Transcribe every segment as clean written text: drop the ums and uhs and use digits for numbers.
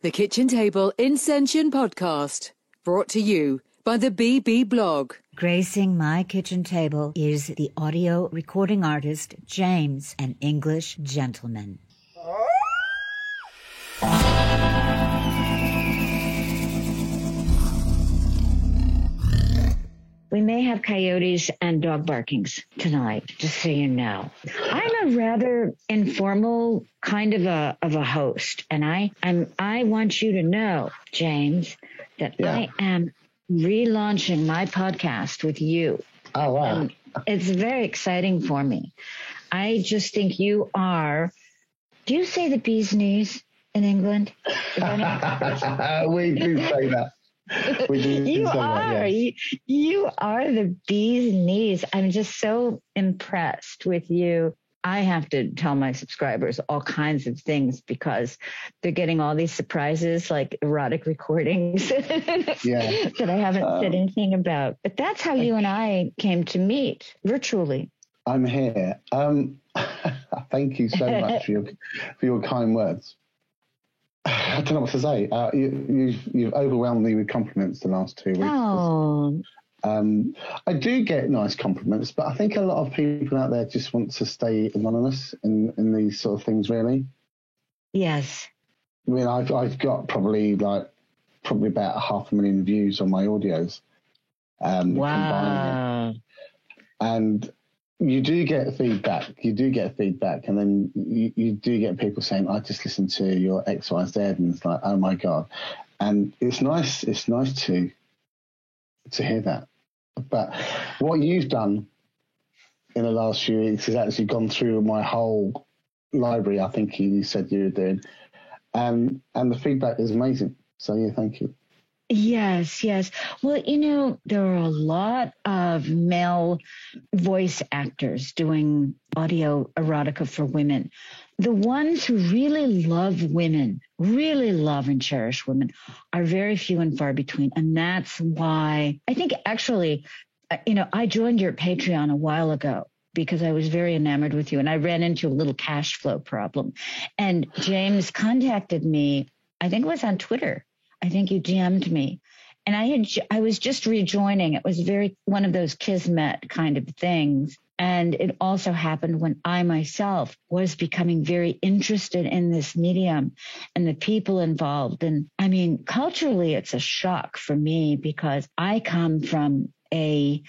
The Kitchen Table Incension Podcast, brought to you by the BB blog. Gracing my kitchen table is the audio recording artist, James, an English gentleman. We may have coyotes and dog barkings tonight, just so you know. I'm a rather informal kind of a host, and I want you to know, James, that I am relaunching my podcast with you. Oh, wow. And it's very exciting for me. I just think you are, do you say the bee's knees in England? We do say that. You are. You are the bee's knees. I'm just so impressed with you. I have to tell my subscribers all kinds of things because they're getting all these surprises like erotic recordings that I haven't said anything about. But that's how you and I came to meet virtually. I'm here. Thank you so much for your kind words. I don't know what to say. You've overwhelmed me with compliments the last 2 weeks. Oh. I do get nice compliments, but I think a lot of people out there just want to stay anonymous in these sort of things, really. Yes. I mean, I've got probably about 500,000 views on my audios. Wow. And you do get feedback. And then you do get people saying, I just listened to your XYZ, and it's like, oh my God. And it's nice to hear that. But what you've done in the last few weeks is actually gone through my whole library, I think you said you were doing. And the feedback is amazing. So yeah, thank you. Yes. Well, there are a lot of male voice actors doing audio erotica for women. The ones who really love women, really love and cherish women, are very few and far between. And that's why I think actually, I joined your Patreon a while ago because I was very enamored with you and I ran into a little cash flow problem. And James contacted me, I think it was on Twitter. I think you DM'd me, and I was just rejoining. It was one of those kismet kind of things. And it also happened when I myself was becoming very interested in this medium and the people involved. And I mean, culturally, it's a shock for me because I come from a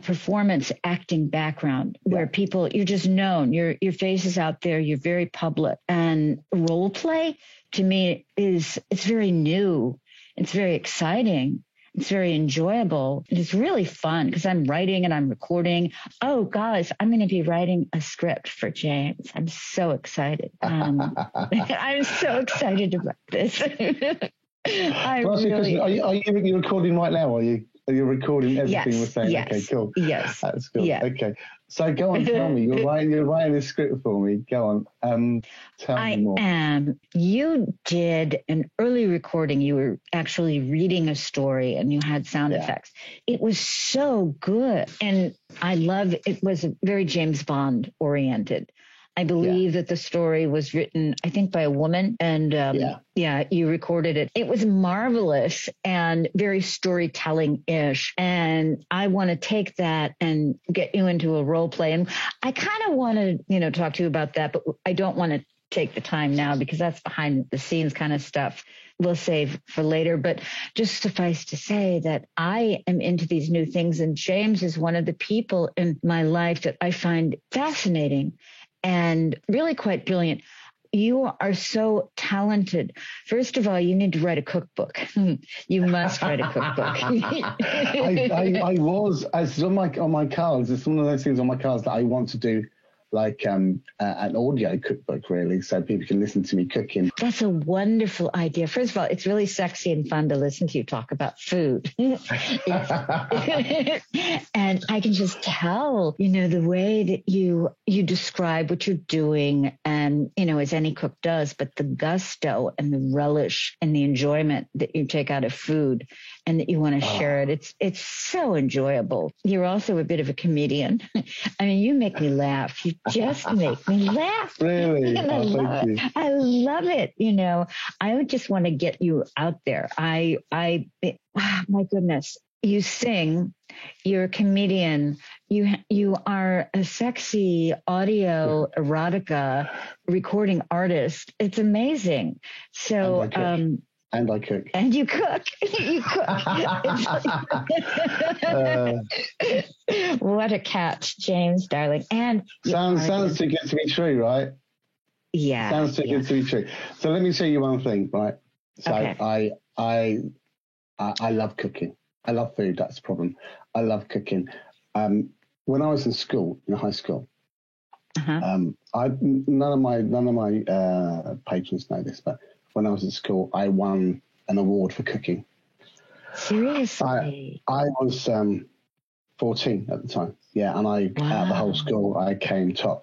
performance acting background where people, you're just known, your face is out there, you're very public, and role play to me it's very new. It's very exciting. It's very enjoyable. It's really fun because I'm writing and I'm recording. Oh, guys, I'm going to be writing a script for James. I'm so excited. I'm so excited about this. Are you recording right now? Are you recording everything we're saying? Yes, okay, cool. Yes. That's cool. Yeah. Okay. So go on, tell me. You're writing a script for me. Go on. Tell me more. I am. You did an early recording. You were actually reading a story and you had sound effects. It was so good. And I love it. Was very James Bond oriented. I believe that the story was written, I think, by a woman. And you recorded it. It was marvelous and very storytelling-ish. And I want to take that and get you into a role play. And I kind of want to, talk to you about that, but I don't want to take the time now because that's behind the scenes kind of stuff we'll save for later. But just suffice to say that I am into these new things. And James is one of the people in my life that I find fascinating and really quite brilliant. You are so talented. First of all, you need to write a cookbook. You must write a cookbook. I was, as on my cards, it's one of those things on my cards that I want to do, like an audio cookbook, really, so people can listen to me cooking. That's a wonderful idea. First of all, it's really sexy and fun to listen to you talk about food. And I can just tell, the way that you describe what you're doing and, as any cook does, but the gusto and the relish and the enjoyment that you take out of food and that you want to share it. It's so enjoyable. You're also a bit of a comedian. I mean, you make me laugh. You just make me laugh. Really? And I love it. You know, I would just want to get you out there. My goodness, you sing, you're a comedian, you are a sexy audio erotica recording artist. It's amazing. So, and I cook. And you cook. You cook. What a catch, James, darling. And sounds too good to be true, right? Yeah. Sounds too good to be true. So let me show you one thing, right? So okay. I love cooking. I love food. That's the problem. I love cooking. When I was in school, in high school, none of my patrons know this, but when I was at school, I won an award for cooking. Seriously? I was 14 at the time. Yeah, and out of the whole school, I came top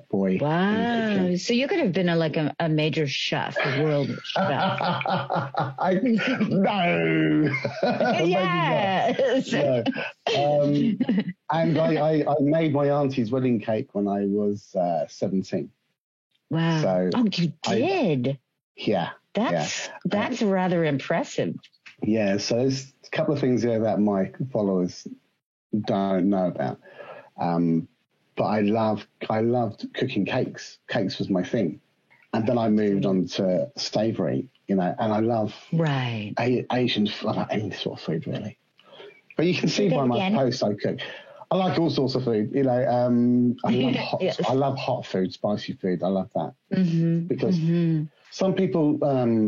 boy. Wow! So you could have been a major chef, a world chef. No. Yes. No. And I made my auntie's wedding cake when I was 17. Wow! So you did. Yeah. That's rather impressive. Yeah, so there's a couple of things there that my followers don't know about. But I loved cooking cakes. Cakes was my thing. And then I moved on to savoury, you know, and I love Asian food. I like any sort of food, really. But you can see by my posts I cook. I like all sorts of food, you know. I love hot. Yes. I love hot food, spicy food. I love that because some people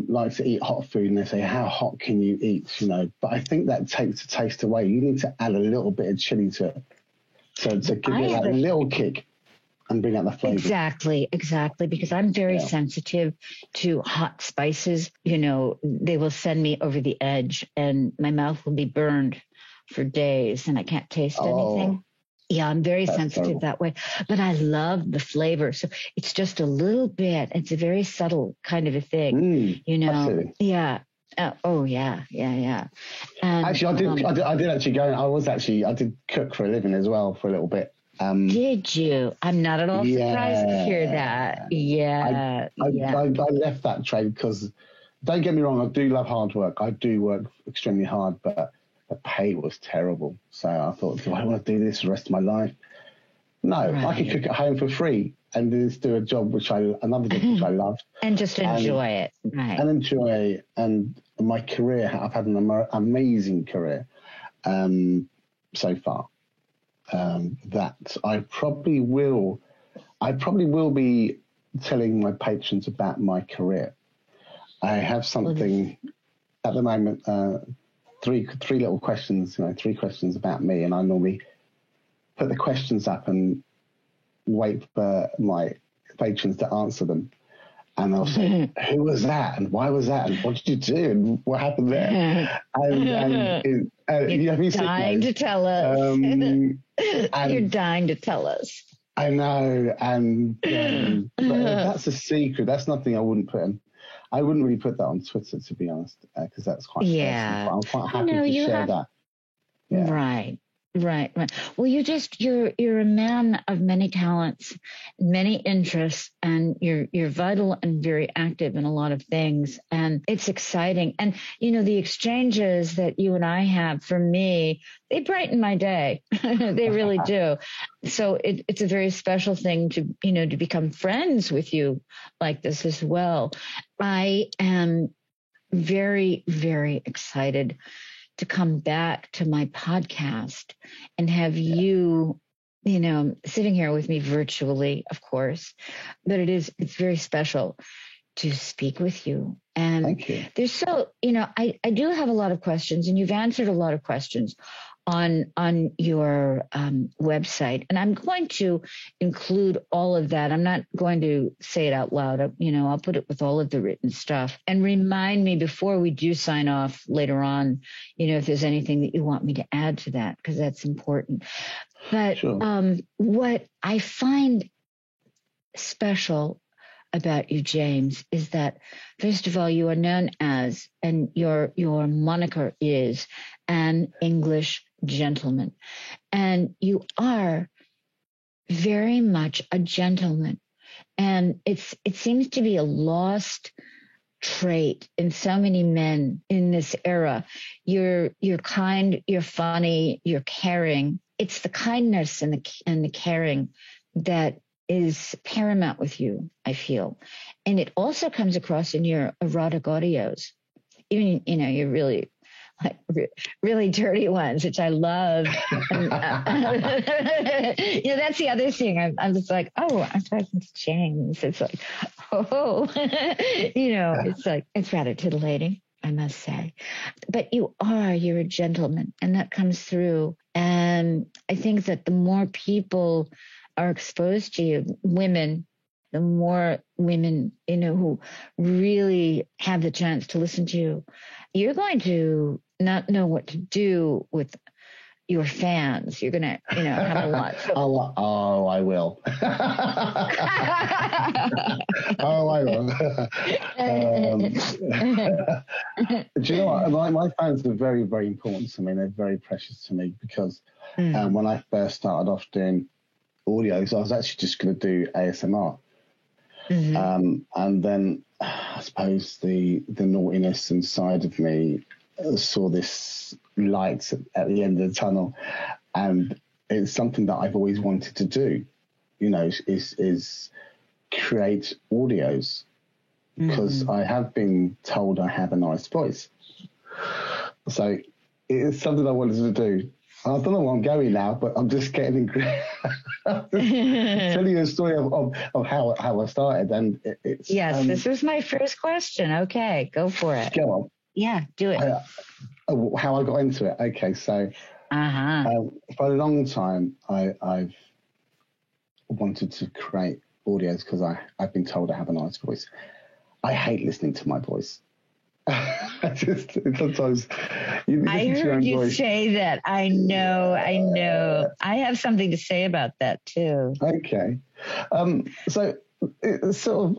like to eat hot food, and they say, "How hot can you eat?" You know, but I think that takes the taste away. You need to add a little bit of chili to it, to give it that little kick and bring out the flavor. Exactly. Because I'm very sensitive to hot spices. You know, they will send me over the edge, and my mouth will be burned for days and I can't taste anything. Yeah, I'm very sensitive that way, but I love the flavor. So it's just a little bit. It's a very subtle kind of a thing, you know? Absolutely. Yeah. Yeah. And, actually, I did actually go. I did cook for a living as well for a little bit. Did you? I'm not at all surprised to hear that. Yeah. I left that trade because, don't get me wrong, I do love hard work. I do work extremely hard, but the pay was terrible. So I thought, do I want to do this the rest of my life? No, I could cook at home for free and just do another job which I loved. And just enjoy it. Right. And enjoy it. And my career, I've had an amazing career so far. That I probably will be telling my patrons about my career. I have something at the moment, three little questions, 3 questions about me, and I normally put the questions up and wait for my patrons to answer them. And they'll say, who was that? And why was that? And what did you do? And what happened there? You're dying to tell us. You're dying to tell us. I know. And but that's a secret. That's nothing I wouldn't put in. I wouldn't really put that on Twitter, to be honest, because that's quite personal. But I'm quite happy to share that. Yeah. Right. Well, you're a man of many talents, many interests, and you're vital and very active in a lot of things. And it's exciting. And, the exchanges that you and I have, for me, they brighten my day. They really do. So it's a very special thing to become friends with you like this as well. I am very, very excited to come back to my podcast and have you, sitting here with me virtually, of course, but it's very special to speak with you. And thank you. There's I do have a lot of questions, and you've answered a lot of questions on your website, and I'm going to include all of that. I'm not going to say it out loud. I'll put it with all of the written stuff. And remind me before we do sign off later on, if there's anything that you want me to add to that, because that's important. But sure. What I find special about you, James, is that, first of all, you are known as, and your moniker is, an English gentleman. And you are very much a gentleman. And it seems to be a lost trait in so many men in this era. You're kind, you're funny, you're caring. It's the kindness and the caring that is paramount with you, I feel. And it also comes across in your erotic audios. Even, you're really like really dirty ones, which I love. And, that's the other thing. I'm just like, oh, I'm talking to James. It's like, oh, it's like, it's rather titillating, I must say. But you're a gentleman, and that comes through. And I think that the more people are exposed to you, women, the more women, who really have the chance to listen to you, you're going to not know what to do with your fans. You're going to, have a lot. So, I will. I will. Do you know what? My fans are very, very important to me. They're very precious to me because when I first started off doing audios, I was actually just going to do ASMR. Mm-hmm. And then I suppose the naughtiness inside of me saw this light at the end of the tunnel, and it's something that I've always wanted to do, is create audios, because I have been told I have a nice voice. So it's something I wanted to do. I don't know where I'm going now, but I'm just getting telling you a story of how I started. And it's yes, this was my first question. Okay, go for it. Go on. Yeah, do it. How I got into it. Okay, so for a long time, I've wanted to create audios because I've been told I have a nice voice. I hate listening to my voice. Sometimes I heard you say that. I know. I have something to say about that too. Okay. So it's sort of,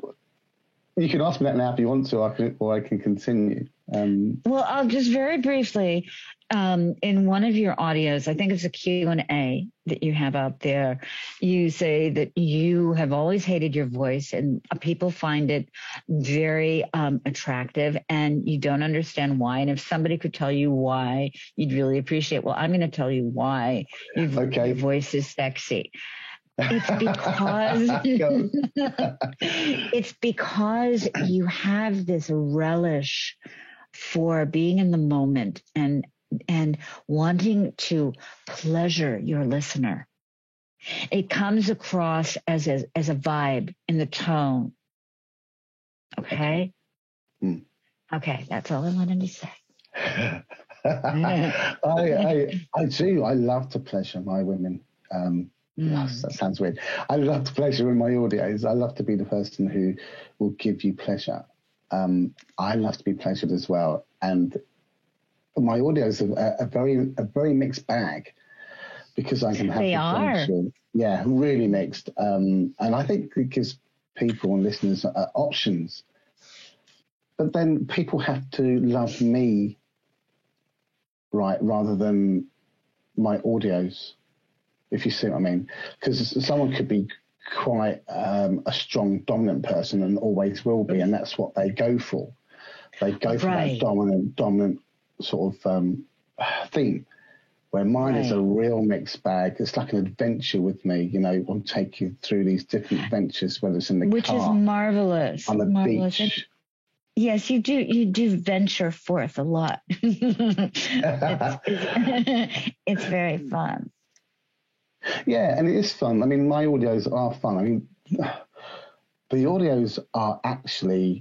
you can ask me that now if you want to, or I can continue. Well, I'll just very briefly, in one of your audios, I think it's a Q&A that you have out there, you say that you have always hated your voice and people find it very attractive and you don't understand why. And if somebody could tell you why, you'd really appreciate it. Well, I'm going to tell you why your voice is sexy. It's because you have this relish for being in the moment and wanting to pleasure your listener. It comes across as a vibe in the tone. Okay? Okay, that's all I wanted to say. I do. I love to pleasure my women. Yes, that sounds weird. I love to pleasure in my audios. I love to be the person who will give you pleasure. I love to be pleasured as well. And my audios are a very mixed bag because I can have they are. Yeah, really mixed. And I think it gives people and listeners options. But then people have to love me, right, rather than my audios, if you see what I mean. Because someone could be quite a strong, dominant person and always will be, and that's what they go for. They go for that dominant sort of theme, where mine is a real mixed bag. It's like an adventure with me, I'll take you through these different adventures, whether it's in the car. Which is marvelous. On the beach. Yes, you do. You do venture forth a lot. It's very fun. Yeah, and it is fun. I mean, my audios are fun. I mean, the audios are actually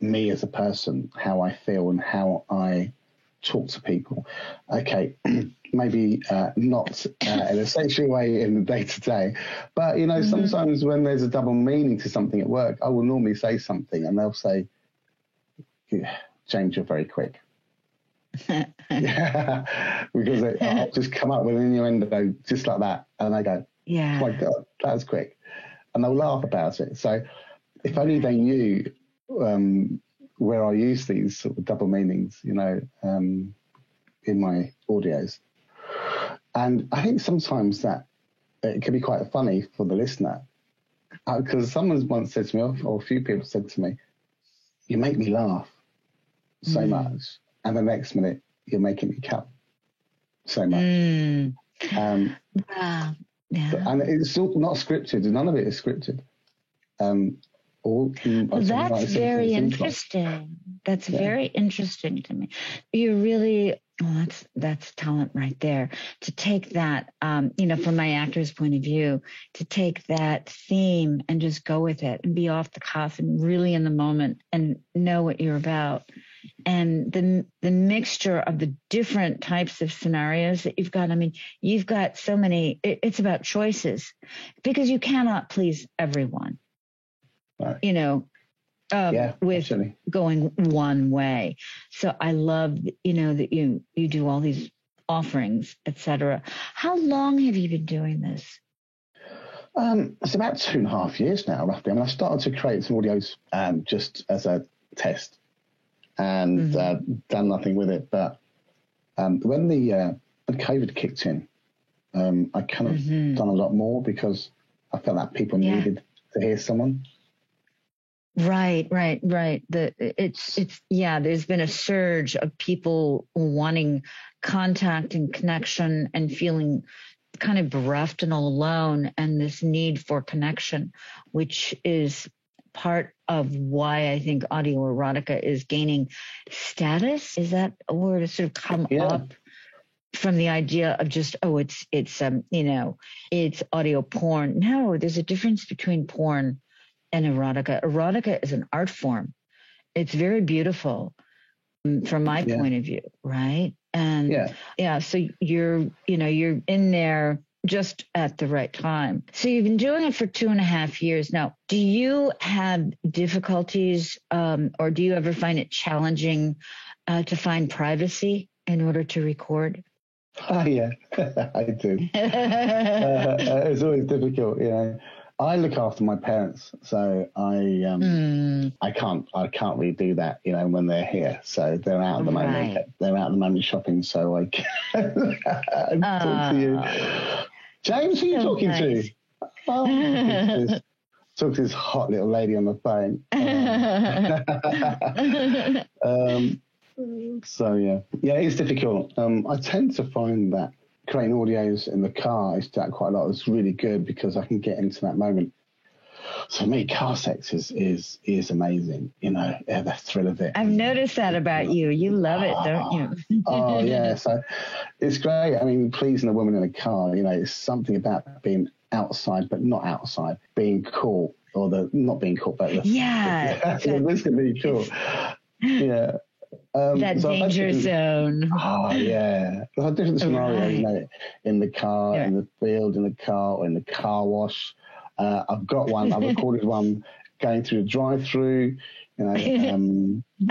me as a person, how I feel and how I talk to people. Okay, maybe not in a sexual way in the day-to-day, but, sometimes when there's a double meaning to something at work, I will normally say something and they'll say, James, you're very quick. Yeah, because I'll just come up with an innuendo just like that, and I go, "Oh my God, that was quick," and they'll laugh about it. So, if only they knew where I use these sort of double meanings, in my audios. And I think sometimes that it can be quite funny for the listener. Because someone's once said to me, or a few people said to me, you make me laugh so much, and the next minute you're making me cut so much. And it's all not scripted. None of it is scripted. That's very interesting. That's very interesting to me. You really, that's talent right there. To take that, from my actor's point of view, to take that theme and just go with it and be off the cuff and really in the moment and know what you're about. And the mixture of the different types of scenarios that you've got. I mean, you've got so many. It's about choices because you cannot please everyone. Right. With absolutely. Going one way. So I love, that you do all these offerings, etc. How long have you been doing this? It's about 2.5 years now, roughly. I mean, I started to create some audios just as a test and done nothing with it. But when the COVID kicked in, I kind of done a lot more because I felt that people needed to hear someone. Right. There's been a surge of people wanting contact and connection and feeling kind of bereft and all alone, and this need for connection, which is part of why I think audio erotica is gaining status. Is that a word to sort of come up from the idea of just, it's audio porn? No, there's a difference between porn and erotica. Erotica is an art form. It's very beautiful from my point of view, right? And so you're in there just at the right time. So you've been doing it for 2.5 years now. Do you have difficulties or do you ever find it challenging to find privacy in order to record? Yeah, I do. It's always difficult, I look after my parents, so I can't really do that, when they're here. So they're out at the moment. Right. They're out at the moment shopping, so I can talk to you. James, who are you talking to? Oh, talk to this hot little lady on the phone. It's difficult. I tend to find that creating audios in the car is quite a lot. It's really good because I can get into that moment. So for me, car sex is amazing. The thrill of it. I've noticed that about you. You love it, don't you? Oh yeah. So it's great. I mean, pleasing a woman in a car. It's something about being outside, but not outside. Being caught, or not being caught, but the risk of being caught. Yeah. That danger zone. Oh, yeah. There's a different scenario, in the car, in the field, in the car, or in the car wash. I've got one. I've recorded one going through the drive-through. I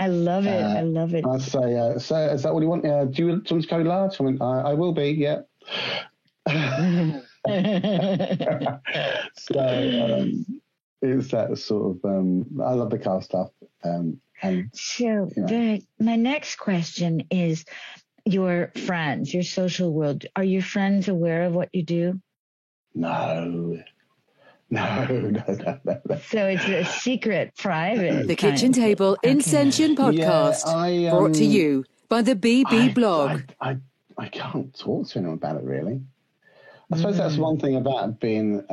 love it. I love it. I say, so is that what you want? Do you want to go large? I mean, I will be, yeah. So it's that sort of, I love the car stuff. My next question is your friends, your social world. Are your friends aware of what you do? No. So it's a secret, private. The Kitchen Table Incension Podcast, brought to you by the BB Blog. I can't talk to anyone about it, really. I suppose that's one thing about being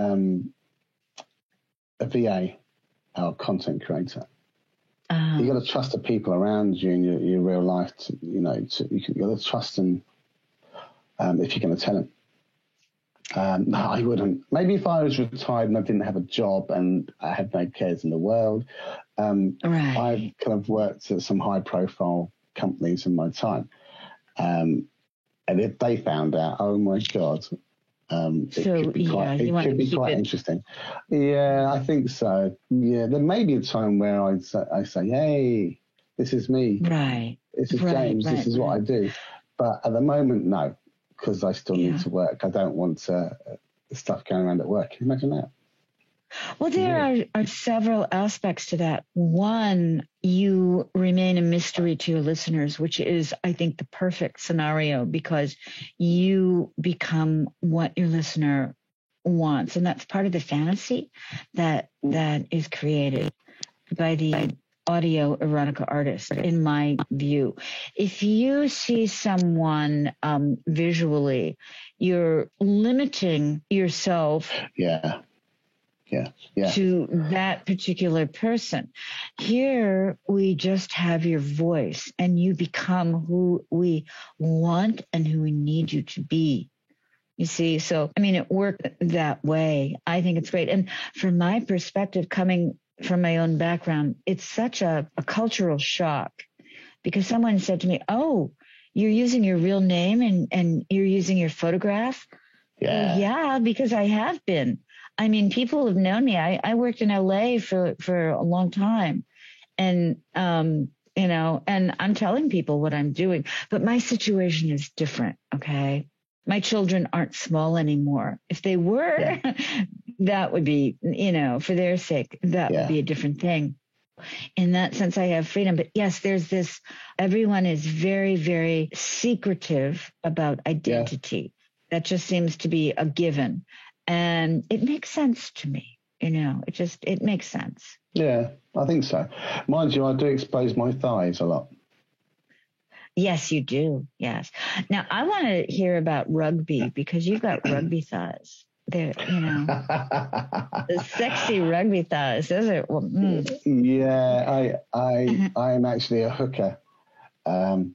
a VA, or content creator. You got to trust the people around you in your real life. You got to trust them if you're going to tell them. No, I wouldn't. Maybe if I was retired and I didn't have a job and I had no cares in the world. I've kind of worked at some high-profile companies in my time, and if they found out, oh my God. It could be quite interesting. Yeah, I think so. Yeah, there may be a time where I say, hey, this is me. Right. This is James. This is what I do. But at the moment, no, because I still need to work. I don't want stuff going around at work. Can you imagine that? Well, there are several aspects to that. One, you remain a mystery to your listeners, which is, I think, the perfect scenario because you become what your listener wants. And that's part of the fantasy that is created by the audio erotica artist, in my view. If you see someone visually, you're limiting yourself to that particular person. Here, we just have your voice, and you become who we want and who we need you to be. You see, so, I mean, it worked that way. I think it's great. And from my perspective, coming from my own background, it's such a cultural shock, because someone said to me, "Oh, you're using your real name and you're using your photograph?" Yeah. Well, yeah, because I have been. I mean, people have known me. I worked in LA for a long time, and, you know, and I'm telling people what I'm doing, but my situation is different. Okay. My children aren't small anymore. If they were, that would be, you know, for their sake, that would be a different thing. In that sense, I have freedom. But yes, there's this, everyone is very, very secretive about identity. That just seems to be a given. And it makes sense to me. You know, it makes sense. Yeah, I think so. Mind you, I do expose my thighs a lot. Yes, you do. Yes. Now, I want to hear about rugby, because you've got rugby thighs. They're, you know, the sexy rugby thighs. Those are. Well, Yeah, I am actually a hooker. I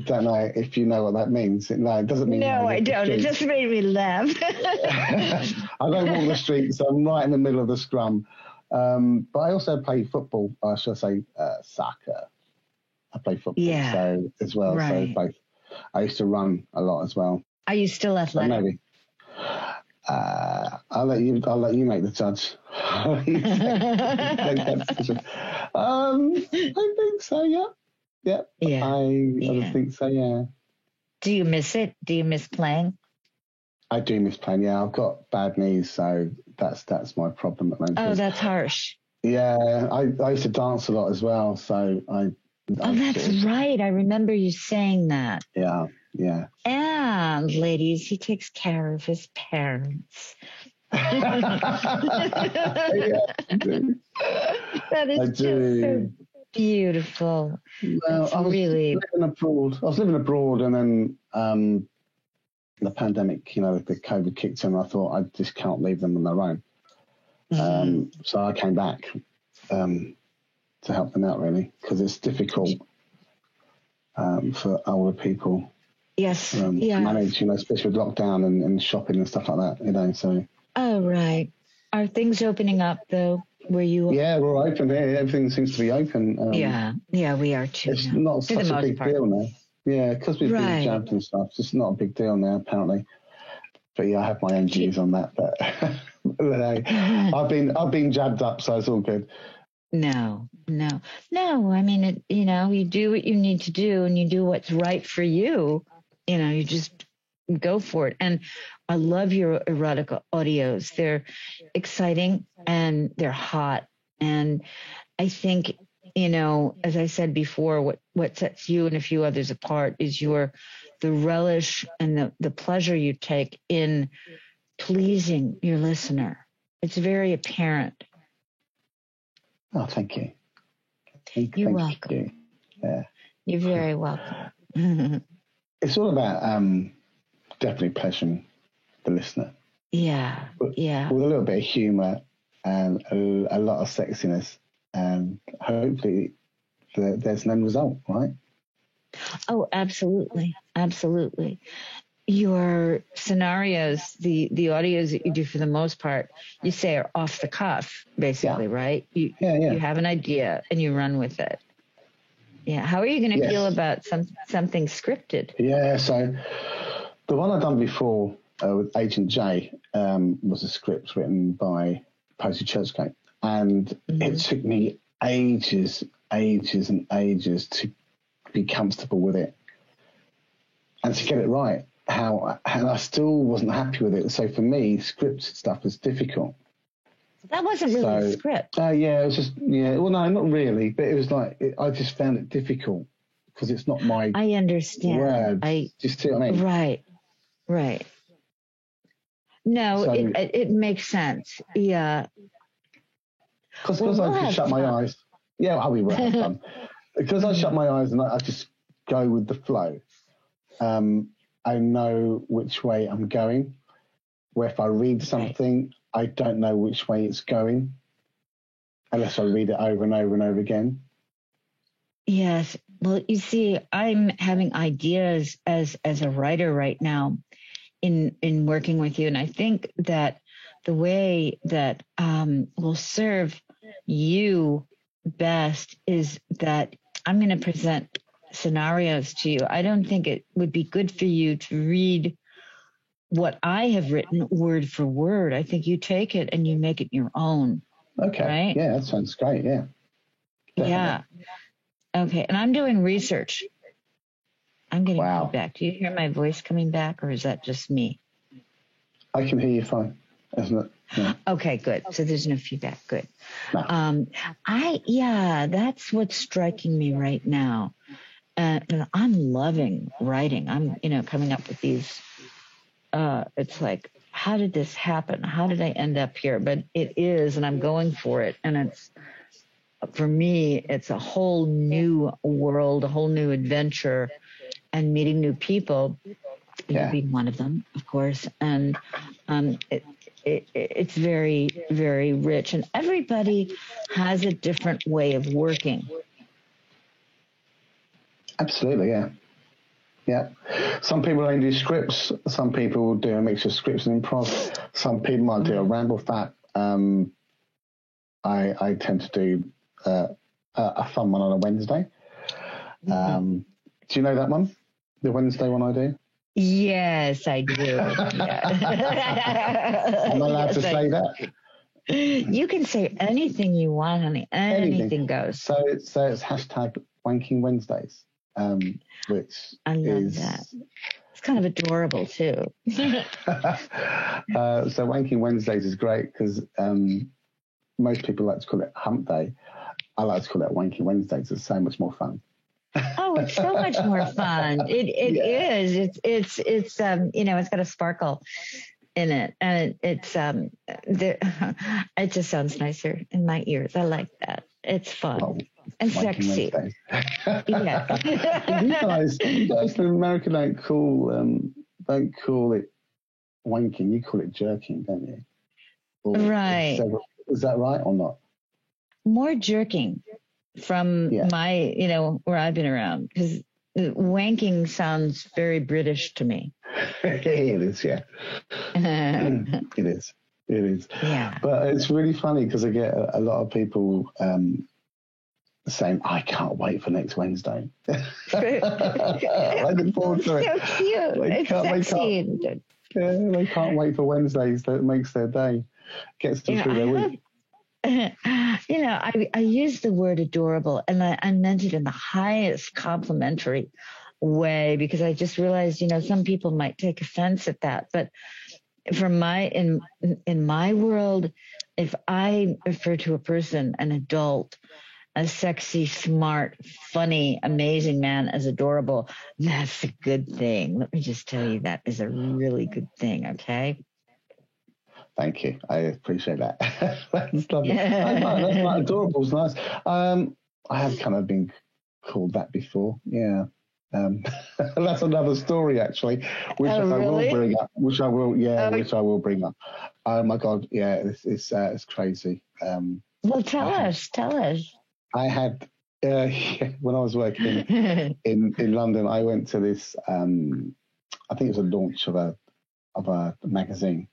don't know if you know what that means. No, it doesn't mean. No, I don't. It just made me laugh. I don't walk the streets. I'm right in the middle of the scrum. But I also play football. I should say soccer. I play football so as well. Right. So both. I used to run a lot as well. Are you still athletic? So maybe. I'll let you make the judge. I think so. Yeah. I think so. Yeah. Do you miss it? Do you miss playing? I do miss playing. Yeah, I've got bad knees, so that's my problem at the moment. Oh, that's harsh. Yeah, I used to dance a lot as well, so that's right. I remember you saying that. Yeah. And ladies, he takes care of his parents. That is just so beautiful. Well, I was living abroad, and then the pandemic, you know, the COVID kicked in. I thought I just can't leave them on their own. So I came back to help them out, really, because it's difficult for older people. Yes. To manage, you know, especially with lockdown and shopping and stuff like that, you know. So. Oh, right. Are things opening up though? Where you? Yeah, we're open here. Everything seems to be open. Yeah, we are too. It's not such a big deal now. Yeah, because we've been jabbed and stuff. It's not a big deal now, apparently. But yeah, I have my own views on that. But I've been jabbed up, so it's all good. No. I mean, you do what you need to do, and you do what's right for you. You know, you just go for it. And I love your erotica audios. They're exciting and they're hot. And I think, you know, as I said before, what sets you and a few others apart is the relish and the pleasure you take in pleasing your listener. It's very apparent. Oh, thank you. You're welcome. You. Yeah. You're very welcome. It's all about definitely pleasuring the listener. Yeah. With a little bit of humour and a lot of sexiness, and hopefully there's an end result, right? Oh, absolutely. Your scenarios, the audios that you do for the most part, you say are off the cuff, basically, right? You have an idea and you run with it. Yeah. How are you going to feel about something scripted? Yeah. So the one I've done before with Agent J was a script written by Posey Churchgate, and it took me ages and ages to be comfortable with it and to get it right. And I still wasn't happy with it. So for me, scripted stuff was difficult. That wasn't really a script. It was just, well, no, not really. But it was like, I just found it difficult because it's not my I understand. Words. Just see what I mean? Right. No, So, it makes sense. Yeah. Because I can shut my eyes. Yeah, we will have fun. Because I shut my eyes and I just go with the flow. I know which way I'm going. Where if I read something, I don't know which way it's going unless I read it over and over and over again. Yes. Well, you see, I'm having ideas as a writer right now in working with you, and I think that the way that will serve you best is that I'm going to present scenarios to you. I don't think it would be good for you to read what I have written word for word. I think you take it and you make it your own. Okay. Right? Yeah, that sounds great. Yeah. Definitely. Yeah. Okay. And I'm doing research. I'm getting feedback. Do you hear my voice coming back, or is that just me? I can hear you fine. Isn't it? Yeah. Okay, good. So there's no feedback. Good. No. That's what's striking me right now. And I'm loving writing. I'm, coming up with these. It's like, how did this happen? How did I end up here? But it is, and I'm going for it. And for me, it's a whole new world, a whole new adventure, and meeting new people. You'll be one of them, of course. And it's very, very rich. And everybody has a different way of working. Absolutely, yeah. Yeah. Some people only do scripts. Some people do a mix of scripts and improv. Some people might do a ramble fat. I tend to do a fun one on a Wednesday. Do you know that one? The Wednesday one I do? Yes, I do. Am I allowed to say that? You can say anything you want, honey. Anything goes. So it's hashtag Wanking Wednesdays, which I love that. It's kind of adorable too. So Wanking Wednesdays is great because most people like to call it Hump Day. I like to call it Wanking Wednesdays. It's so much more fun. Oh, it's so much more fun. It is. It's it's got a sparkle in it, and it just sounds nicer in my ears. I like that. It's fun and sexy. Yeah. You guys in America don't call it wanking. You call it jerking, don't you? Right. Is that right or not? More jerking. From my, where I've been around, because wanking sounds very British to me. It is, yeah. It is. Yeah. But it's really funny because I get a lot of people saying, I can't wait for next Wednesday. I look forward to it. So cute. It's sexy. They can't wait for Wednesdays. That makes their day. Gets them through their week. I use the word adorable, and I meant it in the highest complimentary way, because I just realized, some people might take offense at that. But in my world, if I refer to a person, an adult, a sexy, smart, funny, amazing man as adorable, that's a good thing. Let me just tell you, that is a really good thing. Okay. Thank you. I appreciate that. That's lovely. That's adorable. It's nice. I have kind of been called that before. Yeah. That's another story, actually, which I will bring up. Which I will bring up. Oh my God. Yeah. It's crazy. Well, tell us. I had, when I was working in London, I went to this, I think it was a launch of a magazine.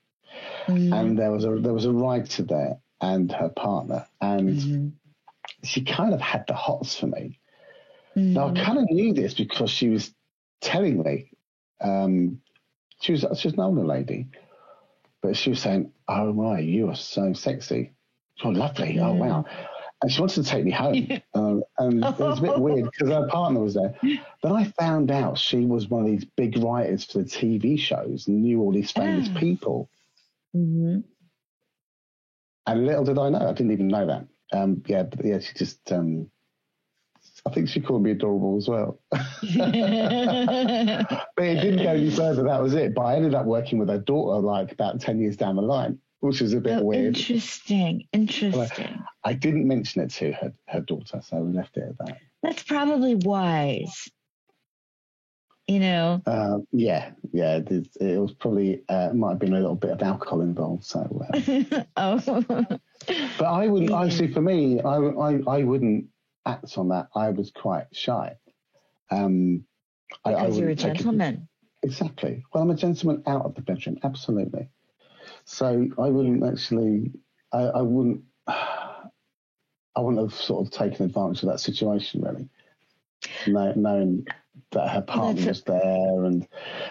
And there was a writer there and her partner, and she kind of had the hots for me. Now I kind of knew this because she was telling me. She was an older lady, but she was saying, "Oh my, you are so sexy. You're lovely. Oh wow." And she wanted to take me home, and it was a bit weird because her partner was there. Then I found out she was one of these big writers for the TV shows and knew all these famous people. And little did I know, I didn't even know that. She just, I think she called me adorable as well. But it didn't go any further. That was it. But I ended up working with her daughter like about 10 years down the line, which was a bit weird. Interesting. I didn't mention it to her daughter, so we left it at that. That's probably wise. Yeah. It was probably might have been a little bit of alcohol involved. So. Oh. But I wouldn't. Honestly, for me, I wouldn't act on that. I was quite shy. Because you're a gentleman. Exactly. Well, I'm a gentleman out of the bedroom. Absolutely. So I wouldn't actually. I wouldn't have sort of taken advantage of that situation really, knowing that her partner was there and it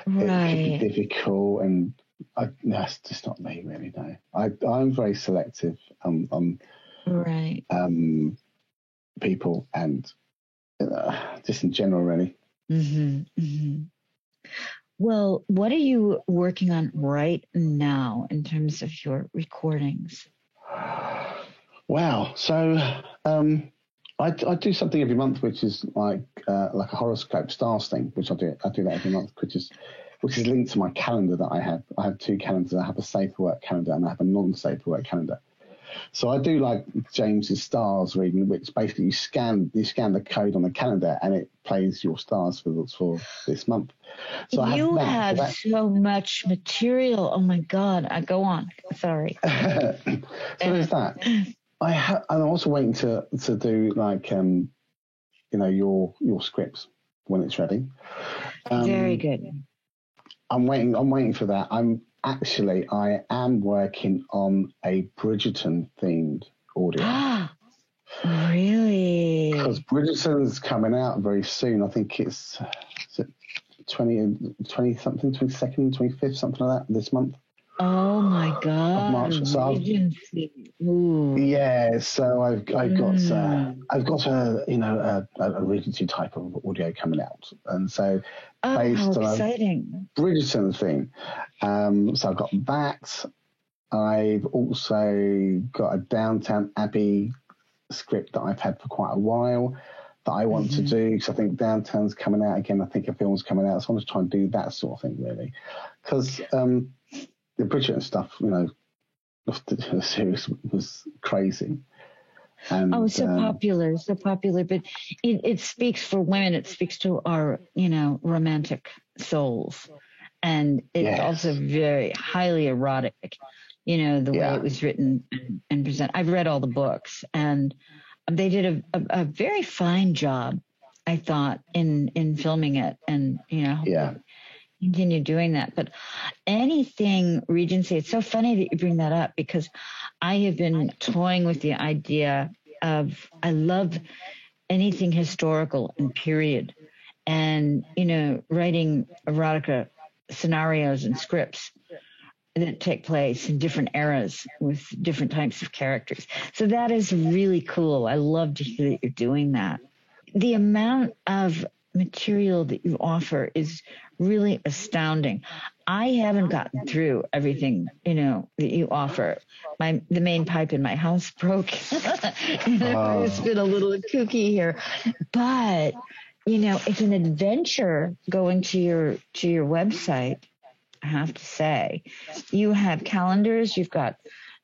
could be difficult, and that's just not me really. No, I'm very selective on people and just in general really. Well, what are you working on right now in terms of your recordings? Wow. So I do something every month, which is like a horoscope stars thing, which I do that every month, which is linked to my calendar that I have. I have two calendars. I have a safe for work calendar and I have a non-safe for work calendar. So I do like James's stars reading, which basically you scan the code on the calendar and it plays your stars for this month. So you have so much material. Oh my God! Go on. Sorry. So there's that. I'm also waiting to do like your scripts when it's ready. Very good. I'm waiting for that. I am working on a Bridgerton themed audio. Really? Because Bridgerton's coming out very soon. I think it's 20 something, 22nd, 25th, something like that this month. Oh my God! March. So yeah, so I've got a Regency type of audio coming out, and so based on exciting Bridgerton thing. So I've got that. I've also got a Downton Abbey script that I've had for quite a while that I want to do, because I think Downtown's coming out again. I think a film's coming out, so I'm just trying to do that sort of thing really, because the Bridgerton stuff, the series was crazy. And, so popular, but it speaks for women. It speaks to our, romantic souls. And it's also very highly erotic, the way it was written and presented. I've read all the books, and they did a very fine job, I thought, in filming it. And, continue doing that. But anything Regency, it's so funny that you bring that up, because I have been toying with the idea of, I love anything historical and period, and writing erotica scenarios and scripts that take place in different eras with different types of characters. So that is really cool. I love to hear that you're doing that. The amount of material that you offer is really astounding. I haven't gotten through everything, that you offer. The main pipe in my house broke. It's been a little kooky here, but it's an adventure going to your website. I have to say, you have calendars, you've got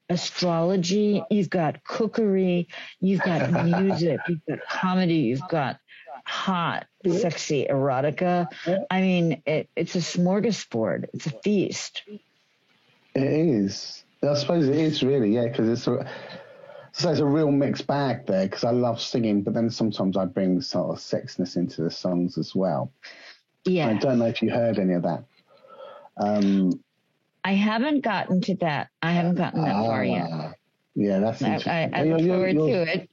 astrology, you've got cookery, you've got music, you've got comedy, you've got hot, sexy erotica. I mean, it's a smorgasbord. It's a feast. It is. I suppose it is really, because it's a real mixed bag there, because I love singing, but then sometimes I bring sort of sexiness into the songs as well. Yeah. I don't know if you heard any of that. I haven't gotten to that. I haven't gotten that far yet. Yeah, that's interesting. I look forward to it.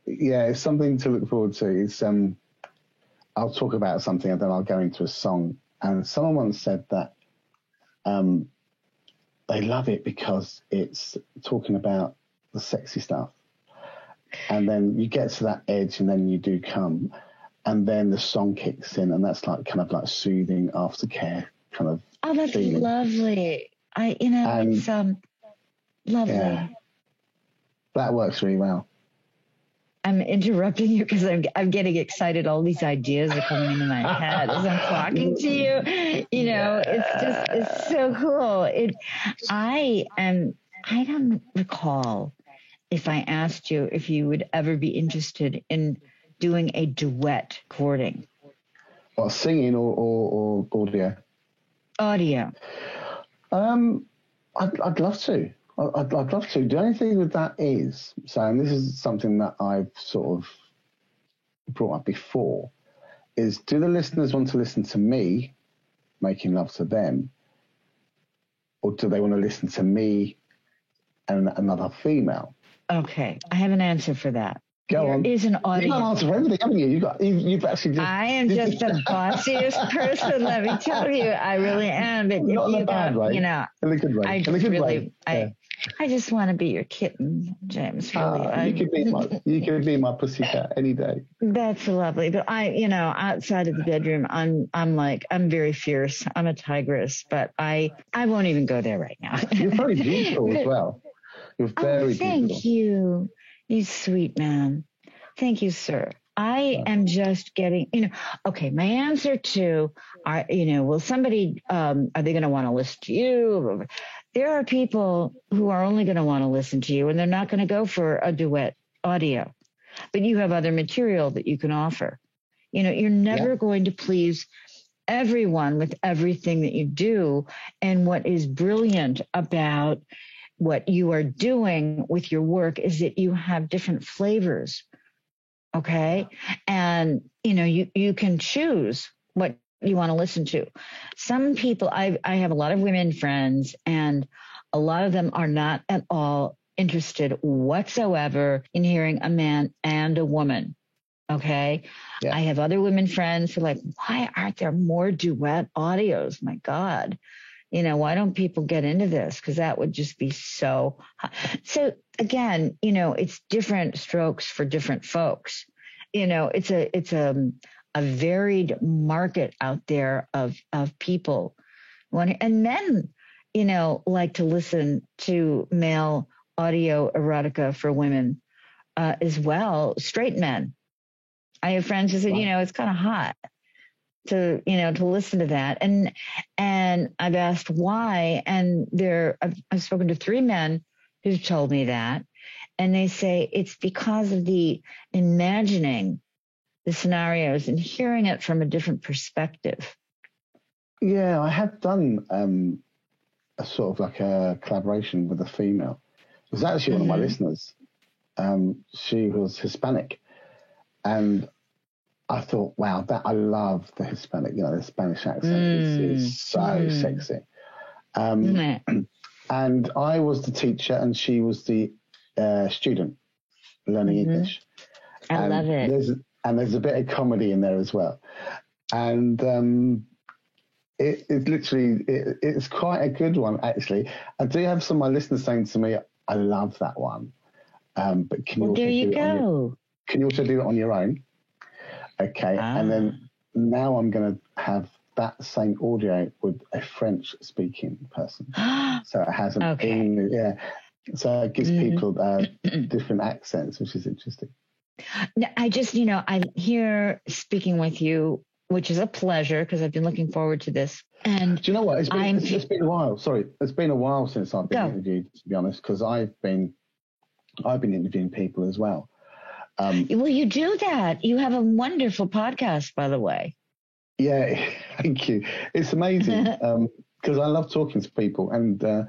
Yeah, it's something to look forward to. It's I'll talk about something and then I'll go into a song. And someone once said that they love it because it's talking about the sexy stuff. And then you get to that edge and then you do come. And then the song kicks in, and that's like kind of like soothing aftercare kind of. Oh, that's feeling. Lovely. It's lovely. Yeah, that works really well. I'm interrupting you because I'm getting excited. All these ideas are coming into my head as I'm talking to you. You know, it's so cool. I don't recall if I asked you if you would ever be interested in doing a duet recording. What, singing or audio? Audio. I'd love to. I'd love to. The only thing with that is, and this is something that I've sort of brought up before, is do the listeners want to listen to me making love to them, or do they want to listen to me and another female? Okay, I have an answer for that. Go on. There is an audience. You've got an answer for everything, haven't you? You've actually just... I am just the bossiest person, let me tell you. I really am. But not in a bad way. You know, in a good way. I just want to be your kitten, James. Really. You could be my pussycat any day. That's lovely. But outside of the bedroom, I'm very fierce. I'm a tigress, but I won't even go there right now. You're very beautiful as well. You're very beautiful. Thank you. You sweet man. Thank you, sir. I am just getting, okay, my answer to, will somebody, are they going to want to listen to you? There are people who are only going to want to listen to you, and they're not going to go for a duet audio. But you have other material that you can offer. You're never going to please everyone with everything that you do. And what is brilliant about what you are doing with your work is that you have different flavors. Okay. And, you can choose what you want to listen to. Some people, I have a lot of women friends, and a lot of them are not at all interested whatsoever in hearing a man and a woman. Okay. Yeah. I have other women friends who are like, why aren't there more duet audios? My God. Why don't people get into this? Because that would just be so. So again, it's different strokes for different folks. It's a varied market out there of people. And men, like to listen to male audio erotica for women as well. Straight men. I have friends who said, it's kind of hot to listen to that. And I've asked why. And I've spoken to 3 men who've told me that. And they say it's because of the imagining the scenarios and hearing it from a different perspective. Yeah, I have done a sort of like a collaboration with a female. It was actually one of my listeners. She was Hispanic. And I thought, wow, I love the Hispanic, the Spanish accent is so sexy. And I was the teacher and she was the student learning English. I love it. There's a bit of comedy in there as well. And it's quite a good one, actually. I do have some of my listeners saying to me, I love that one. But can you also do it on your own? Okay, and then now I'm going to have that same audio with a French-speaking person. So it has an English, so it gives people different accents, which is interesting. I just, I'm here speaking with you, which is a pleasure because I've been looking forward to this. And do you know what? It's been a while. Sorry, it's been a while since I've been interviewed, to be honest, because I've been interviewing people as well. Well, you do that. You have a wonderful podcast, by the way. Yeah, thank you. It's amazing because I love talking to people. And the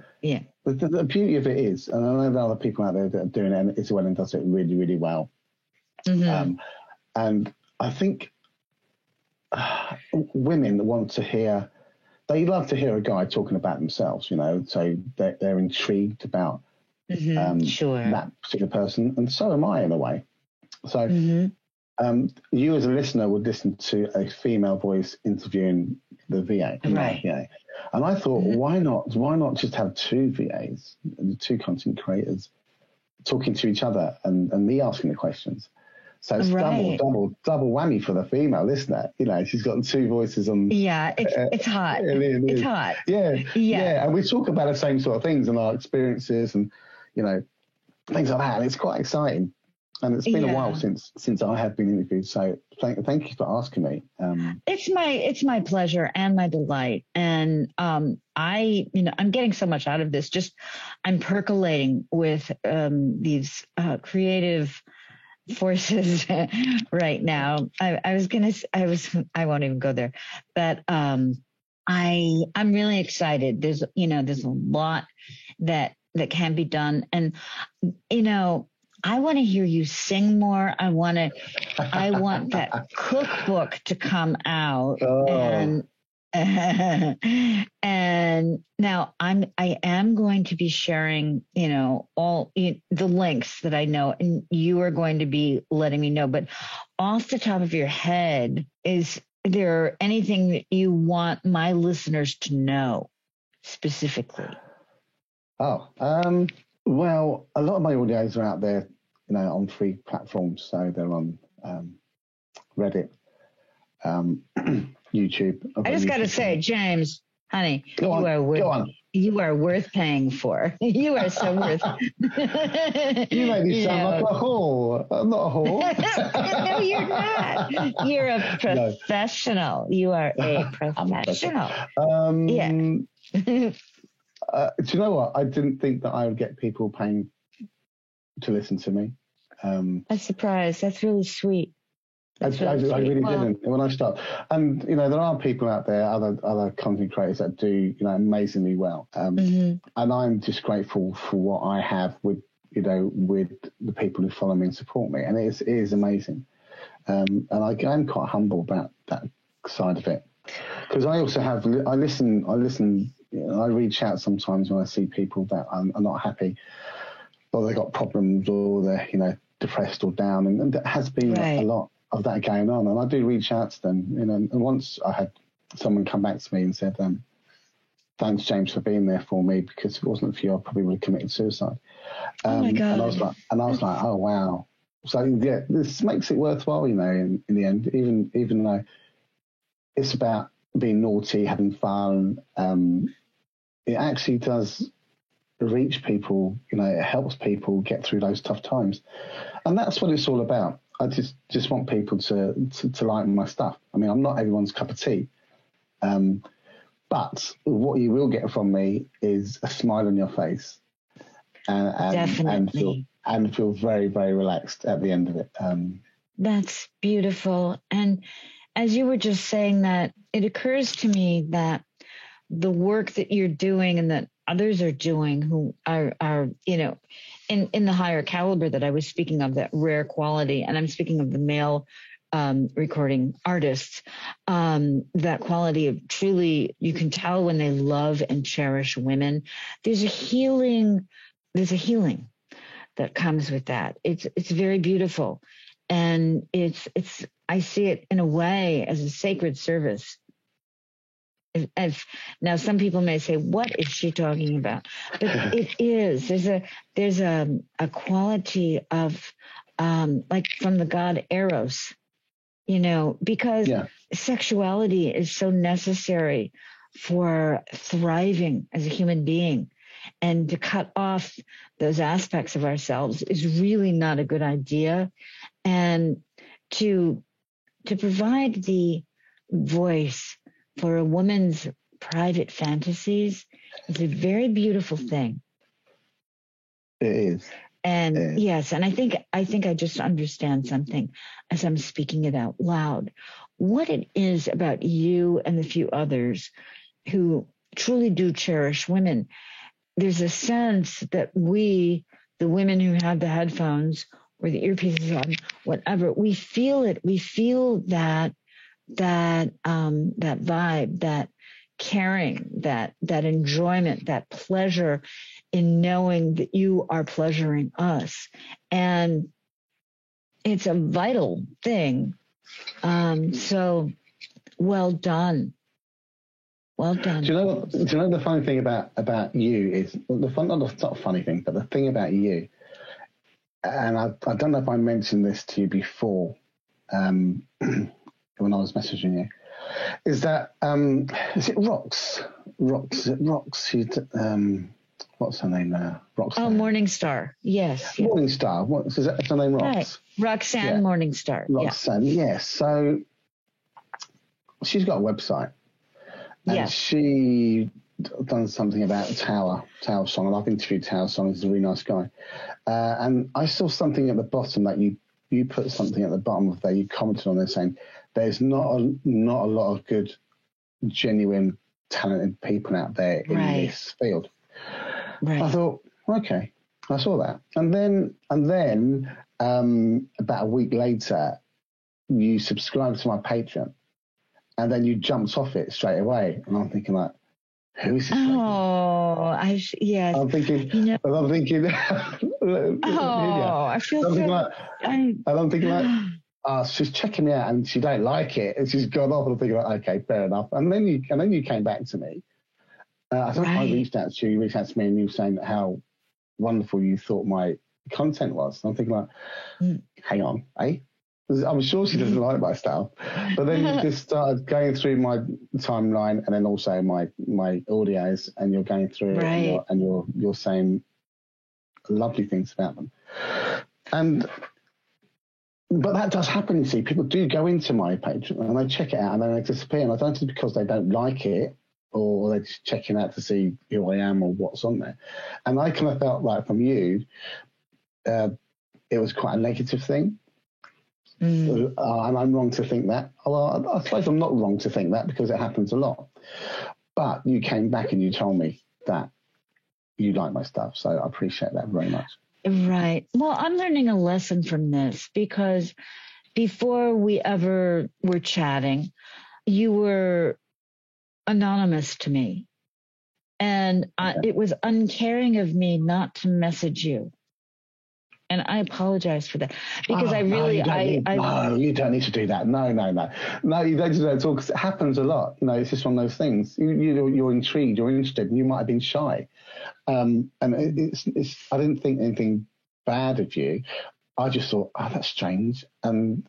beauty of it is, and I know there are other people out there that are doing it, and Isabella does it really, really well. Mm-hmm. And I think women want to hear, they love to hear a guy talking about themselves, so they're intrigued about that particular person. And so am I in a way. So you as a listener would listen to a female voice interviewing the VA. Right. VA. And I thought, why not just have 2 VAs, 2 content creators talking to each other and me asking the questions. So it's double whammy for the female listener. She's got 2 voices on. Yeah, it's hot. It's hot. Yeah. And we talk about the same sort of things and our experiences and, things like that. And it's quite exciting. And it's been a while since I have been interviewed. So thank you for asking me. It's my pleasure and my delight. And I'm getting so much out of this. Just I'm percolating with these creative forces right now. I won't even go there, but I'm really excited. There's a lot that can be done, and I want to hear you sing more. I want that cookbook to come out. Oh. And now I am going to be sharing, all the links that I know, and you are going to be letting me know. But off the top of your head, is there anything that you want my listeners to know specifically? Oh, well, a lot of my audios are out there, on free platforms. So they're on Reddit, YouTube. I just got to say, James, honey, you are worth paying for. You are so worth. You make me sound like a whore. I'm not a whore. No, you're not. You're a professional. No. You are a professional. Yeah. Do you know what? I didn't think that I would get people paying to listen to me. I'm surprised. That's really sweet. I really didn't when I started. And, there are people out there, other content creators that do, amazingly well. And I'm just grateful for what I have with the people who follow me and support me. And it is amazing. And I'm quite humble about that side of it. Because I also I listen, I reach out sometimes when I see people that are not happy, or they got problems, or they're, depressed or down. And there has been a lot of that going on. And I do reach out to them, and once I had someone come back to me and said, thanks, James, for being there for me, because if it wasn't for you, I probably would have committed suicide. Oh my God. And I was like, oh, wow. So, yeah, this makes it worthwhile, in the end, even though it's about being naughty, having fun. It actually does reach people, it helps people get through those tough times. And that's what it's all about. I just want people to like my stuff. I mean, I'm not everyone's cup of tea. But what you will get from me is a smile on your face. Definitely. And feel very, very relaxed at the end of it. That's beautiful. And as you were just saying that, it occurs to me that the work that you're doing and that others are doing who are in the higher caliber that I was speaking of, that rare quality, and I'm speaking of the male recording artists, that quality of truly, you can tell when they love and cherish women. There's a healing that comes with that. It's very beautiful. And I see it in a way as a sacred service. Now, some people may say, "What is she talking about?" But it is. There's a quality of like from the god Eros, because sexuality is so necessary for thriving as a human being, and to cut off those aspects of ourselves is really not a good idea, and to provide the voice for a woman's private fantasies is a very beautiful thing. It is. And yes, and I think I just understand something as I'm speaking it out loud. What it is about you and the few others who truly do cherish women. There's a sense that we, the women who have the headphones or the earpieces on, whatever, we feel it. We feel that vibe, that caring, that enjoyment, that pleasure in knowing that you are pleasuring us. And it's a vital thing. So well done. Well done. Do you know the funny thing about you is not a funny thing, but the thing about you, and I don't know if I mentioned this to you before, when I was messaging you, is that is it Rox? what's her name now? Roxanne. Oh, Morningstar. Yes. Morningstar. Is that her name? Right. Rox? Roxanne Morningstar. Roxanne. Yes. So she's got a website, and she done something about Tower Song, and I've interviewed Tower Song. He's a really nice guy, and I saw something at the bottom that you put something at the bottom of there. You commented on there saying there's not a lot of good, genuine, talented people out there in this field. Right. I thought, okay, I saw that, and then about a week later, you subscribed to my Patreon, and then you jumped off it straight away, and I'm thinking like, who is this? Yes. I'm thinking. I feel so. I'm thinking like, she's checking me out, and she don't like it, and she's gone off. And I'm thinking like, okay, fair enough. And then you came back to me. I think I reached out to you. You reached out to me, and you were saying how wonderful you thought my content was. And I'm thinking like, hang on, eh? I'm sure she doesn't like my stuff, but then you just started going through my timeline, and then also my audios, and you're going through it, and you're saying lovely things about them, but that does happen. You see, people do go into my Patreon and they check it out, and then they disappear. And I don't think it's because they don't like it, or they're just checking out to see who I am or what's on there. And I kind of felt like from you, it was quite a negative thing. And I'm wrong to think that. Well, I suppose I'm not wrong to think that because it happens a lot. But you came back and you told me that you like my stuff. So I appreciate that very much. Right. Well, I'm learning a lesson from this because before we ever were chatting, you were anonymous to me. And it was uncaring of me not to message you. And I apologize for that because you don't need to do that. No, you don't need to do that at all because it happens a lot. You know, it's just one of those things. You're intrigued, you're interested, and you might have been shy. And it's. I didn't think anything bad of you. I just thought, oh, that's strange, and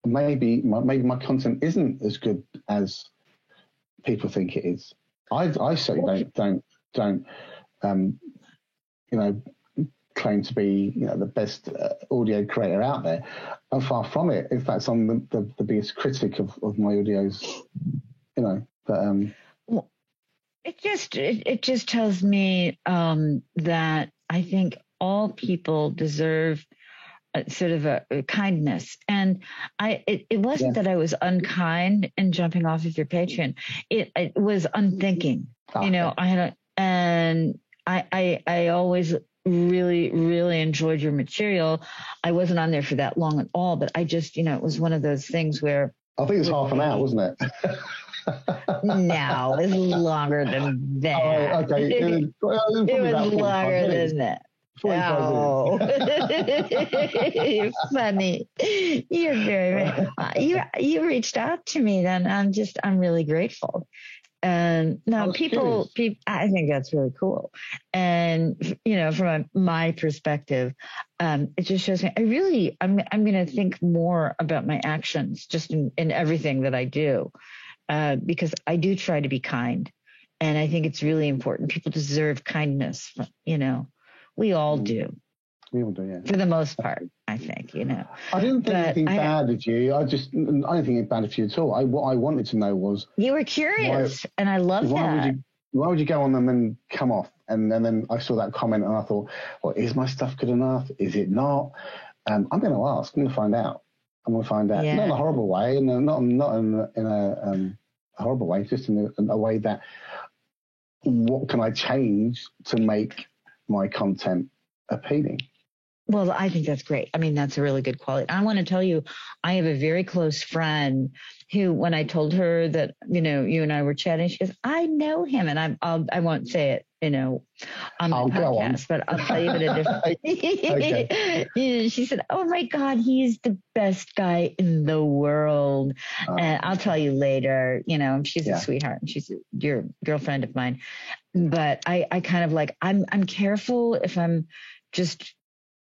maybe my content isn't as good as people think it is. I certainly don't claim to be the best audio creator out there. I'm far from it. In fact, I'm the biggest critic of my audios. Well, it just tells me that I think all people deserve sort of a kindness, and it wasn't that I was unkind in jumping off of your Patreon. It was unthinking. I always really, really enjoyed your material. I wasn't on there for that long at all, but I just, it was one of those things where I think it's half an hour, wasn't it? No, it was longer than that. Oh, okay. It was longer than that. Oh, you're funny. You're very, you reached out to me, then I'm really grateful. And now people, I think that's really cool. And, from my perspective, it just shows me, I'm going to think more about my actions just in everything that I do, because I do try to be kind. And I think it's really important. People deserve kindness, we all do. We all do, yeah. For the most part, I think, I didn't think anything bad of you. I didn't think anything bad of you at all. What I wanted to know was... You were curious, and I love that. Why would you go on them and come off? And then I saw that comment, and I thought, well, is my stuff good enough? Is it not? I'm going to ask. I'm going to find out. Yeah. Not in a horrible way, and not in a horrible way, just in a way that what can I change to make my content appealing? Well, I think that's great. I mean, that's a really good quality. I want to tell you, I have a very close friend who, when I told her that, you and I were chatting, she goes, I know him. And I won't say it, on the podcast, but I'll tell you in a different okay. She said, oh my God, he's the best guy in the world. And I'll tell you later, she's a sweetheart and she's your girlfriend of mine. But I kind of I'm careful if I'm just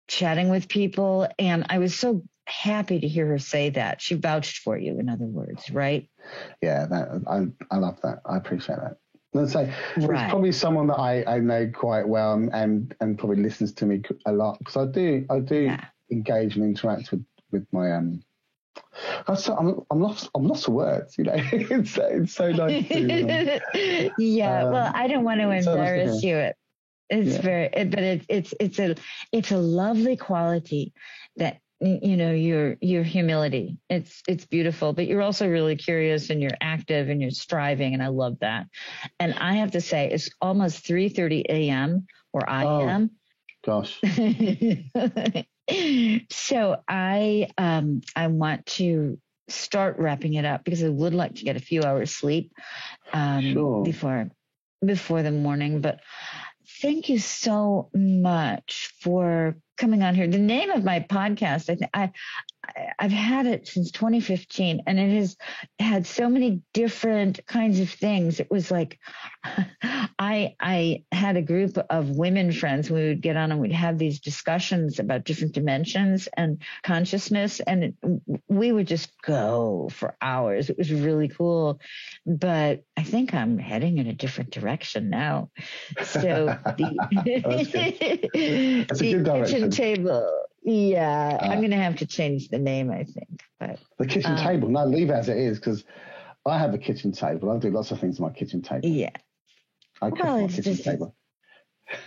chatting with people. And I was so happy to hear her say that. She vouched for you, in other words, right? Yeah, I love that. I appreciate that. Let's say it's Right. probably someone that I know quite well and probably listens to me a lot, because I do engage and interact with my I'm lost for words, you know. it's so nice to, well, I don't want to embarrass you. It's very, but it's a lovely quality that, you know, your humility. It's beautiful, but you're also really curious and you're active and you're striving. And I love that. And I have to say, it's almost 3:30 a.m. where I am. Gosh. So I want to start wrapping it up because I would like to get a few hours sleep, before the morning, but thank you so much for coming on here. The name of my podcast, I've had it since 2015, and it has had so many different kinds of things. It was like I had a group of women friends. We would get on and we'd have these discussions about different dimensions and consciousness, and we would just go for hours. It was really cool, but I think I'm heading in a different direction now. So the kitchen table. Yeah, I'm going to have to change the name, I think. But the kitchen table, no, leave it as it is, because I have a kitchen table. I do lots of things on my kitchen table. Yeah. I cook on my kitchen table.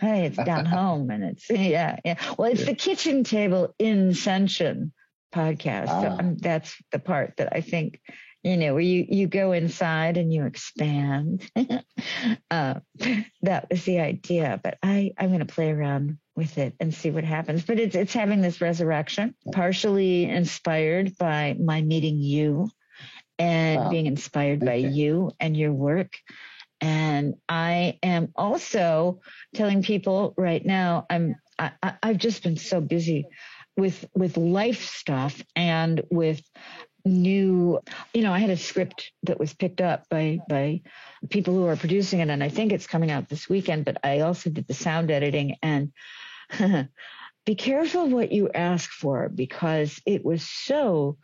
Hey, it's down home, and it's Well, it's the Kitchen Table Incension podcast. So that's the part that I think, you know, where you go inside and you expand. That was the idea, but I'm going to play around with it and see what happens. But it's having this resurrection, partially inspired by my meeting you and being inspired by you and your work. And I am also telling people right now, I've just been so busy with life stuff and with new, you know, I had a script that was picked up by people who are producing it, and I think it's coming out this weekend, but I also did the sound editing. And be careful what you ask for, because it was so,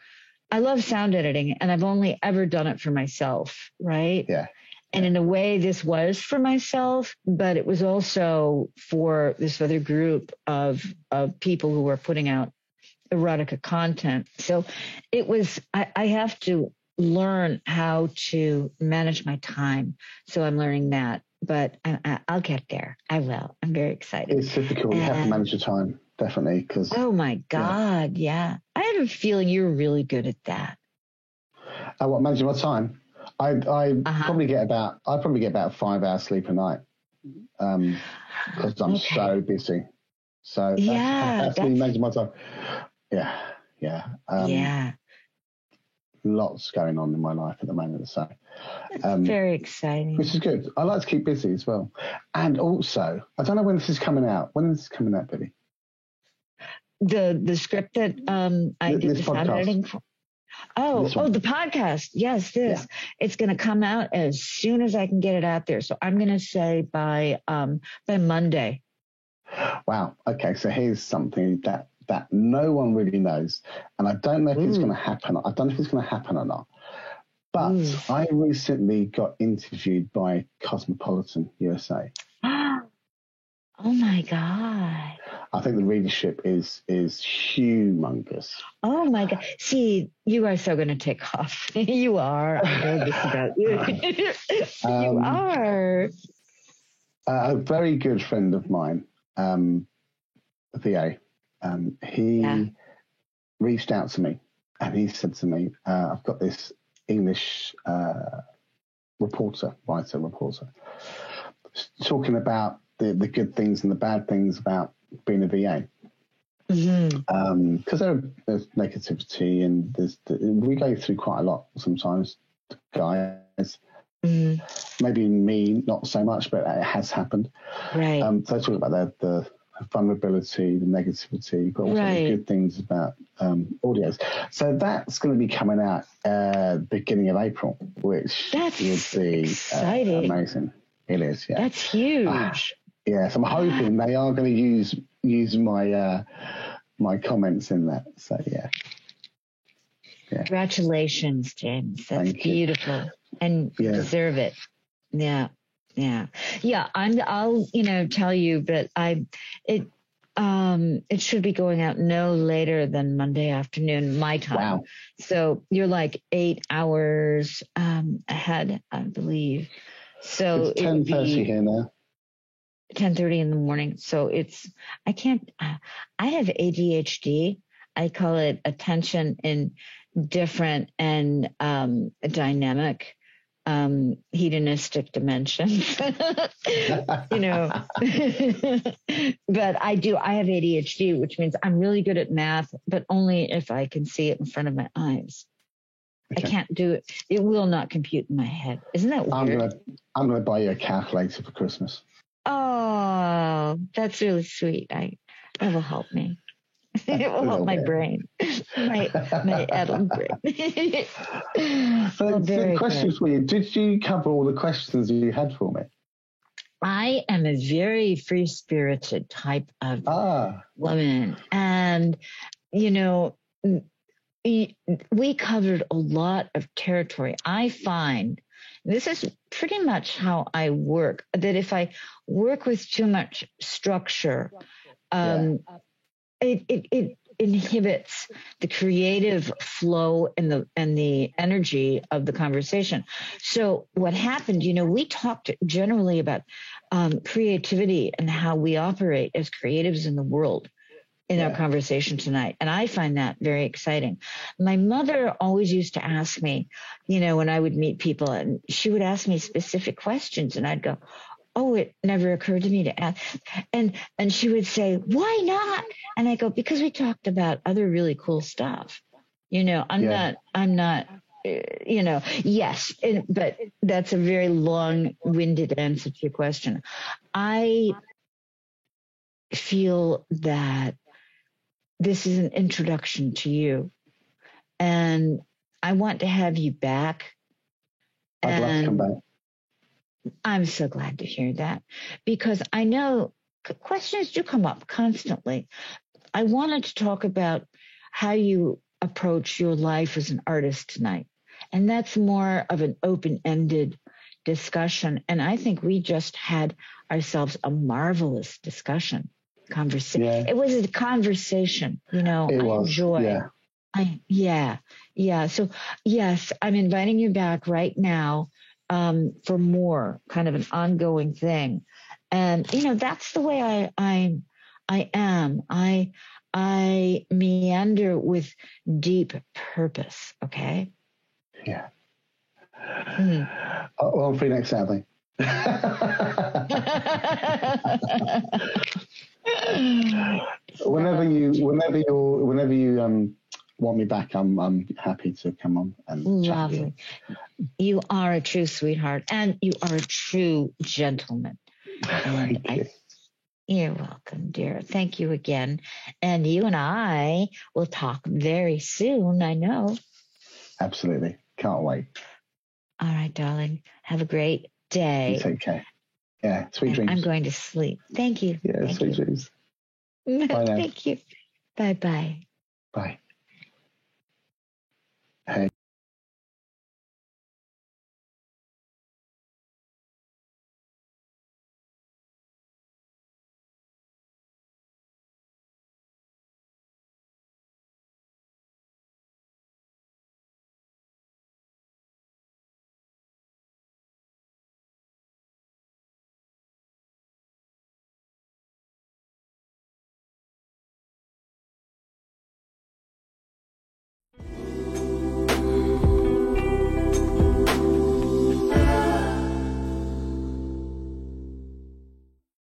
I love sound editing, and I've only ever done it for myself, right? Yeah. And in a way, this was for myself, but it was also for this other group of people who were putting out erotica content. So it was, I have to learn how to manage my time. So I'm learning that, but I'll get there. I will. I'm very excited. It's difficult. You have to manage your time, definitely. Cause, oh my God. Yeah. I have a feeling you're really good at that. What, managing my time? I probably get about 5 hours sleep a night, because I'm so busy. So that's me managing my time. Yeah. Lots going on in my life at the moment, so very exciting. Which is good. I like to keep busy as well. And also, I don't know when this is coming out. When is this coming out, Billy? The script that I did the sound editing for. Oh, the podcast. Yes, this. Yeah. It's going to come out as soon as I can get it out there. So I'm going to say by Monday. Wow. Okay. So here's something that no one really knows, and I don't know if it's going to happen. I don't know if it's going to happen or not. But I recently got interviewed by Cosmopolitan USA. Oh my God. I think the readership is humongous. Oh my God. See, you are so going to take off. You are. I know this about you. You are. A very good friend of mine, VA, he reached out to me, and he said to me, I've got this English reporter, talking about the good things and the bad things about being a VA. Because there's negativity, and we go through quite a lot sometimes, guys. Maybe me, not so much, but it has happened. Right. So I talk about the vulnerability, the negativity, but also the good things about audios. So that's going to be coming out beginning of April, which would be amazing. It is, yeah. That's huge. Yes, I'm hoping they are going to use my my comments in that. So yeah. Congratulations, James. That's beautiful, and you deserve it. Yeah. Yeah. Yeah. I'll, tell you, but it should be going out no later than Monday afternoon, my time. Wow. So you're like 8 hours, ahead, I believe. So It's 10:30 here now. 10:30 in the morning. So I have ADHD. I call it attention in different and, dynamic, hedonistic dimensions, but I have ADHD, which means I'm really good at math, but only if I can see it in front of my eyes. Okay. I can't do it. It will not compute in my head. Isn't that weird? I'm gonna buy you a calculator for Christmas. Oh, that's really sweet. That will help me. It will help my brain, my adult brain. So the questions for you. Did you cover all the questions you had for me? I am a very free-spirited type of woman. And, we covered a lot of territory. I find this is pretty much how I work, that if I work with too much structure, it inhibits the creative flow and the energy of the conversation. So what happened, we talked generally about creativity and how we operate as creatives in the world in our conversation tonight. And I find that very exciting. My mother always used to ask me, when I would meet people, and she would ask me specific questions, and I'd go, oh, it never occurred to me to ask. And she would say, why not? And I go, because we talked about other really cool stuff. I'm not, yes, but that's a very long-winded answer to your question. I feel that this is an introduction to you, and I want to have you back. I'd love to come back. I'm so glad to hear that, because I know questions do come up constantly. I wanted to talk about how you approach your life as an artist tonight. And that's more of an open-ended discussion. And I think we just had ourselves a marvelous discussion. Yeah. It was a conversation, enjoy. Yeah. So yes, I'm inviting you back right now, for more kind of an ongoing thing. And, that's the way I am. I meander with deep purpose. Okay. Yeah. Well, I'm free next Saturday. Whenever you want me back, I'm happy to come on and chat with you. You are a true sweetheart, and you are a true gentleman. Thank you. You're welcome, dear. Thank you again. And you and I will talk very soon, I know. Absolutely. Can't wait. All right, darling. Have a great day. You take care. Yeah, sweet dreams. I'm going to sleep. Thank you. Yeah, sweet dreams. Bye now. Thank you. Bye-bye. Bye. Hey.